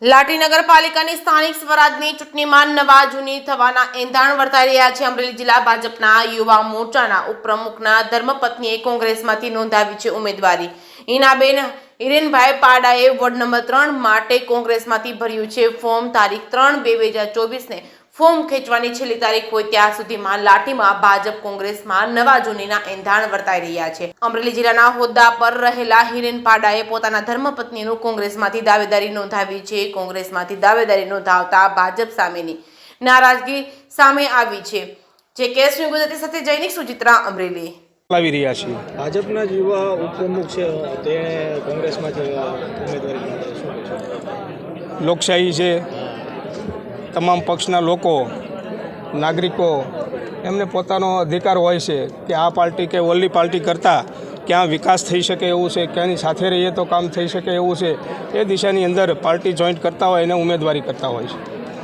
લાઠી નગરપાલિકાની સ્થાનિક સ્વરાજની ચૂંટણીમાં નવા જૂની થવાના એંધાણ વર્તાઈ રહ્યા છે। અમરેલી જિલ્લા ભાજપના યુવા મોરચાના ઉપપ્રમુખના ધર્મપત્નીએ કોંગ્રેસમાંથી નોંધાવી છે ઉમેદવારી। ઈનાબેન હિરેનભાઈ પાડાએ વોર્ડ નંબર 3 માટે કોંગ્રેસમાંથી ભર્યું છે ફોર્મ। તારીખ 3/2024 ફોર્મ ખેંચવાની છેલ્લી તારીખ હોય ત્યાં સુધીમાં લાઠીમાં ભાજપ કોંગ્રેસમાં નવા જૂનીના એંધાણ વર્તાઈ રહ્યા છે। અમરેલી જિલ્લાના હોદ્દા પર રહેલા હિરેન પાડાએ પોતાના ધર્મપત્નીનું કોંગ્રેસમાંથી દાવેદારી નોંધાવી છે। કોંગ્રેસમાંથી દાવેદારી નોંધાવતા ભાજપ સામેની નારાજગી સામે આવી છે। જે કેસની ગુજરાતી સાથે જૈનિક સુચિત્રા અમરેલી લાવી રહ્યા છીએ। ભાજપના જ યુવા ઉપપ્રમુખ છે તેણે કોંગ્રેસમાંથી ઉમેદવારી નોંધાવી। લોકશાહી છે, તમામ પક્ષના લોકો નાગરિકો એમને પોતાનો અધિકાર હોય છે કે આ પાર્ટી કે ઓલી પાર્ટી કરતાં ક્યાં વિકાસ થઈ શકે એવું છે, ક્યાંની સાથે રહીએ તો કામ થઈ શકે એવું છે, એ દિશાની અંદર પાર્ટી જોઈન્ટ કરતા હોય એને ઉમેદવારી કરતા હોય છે।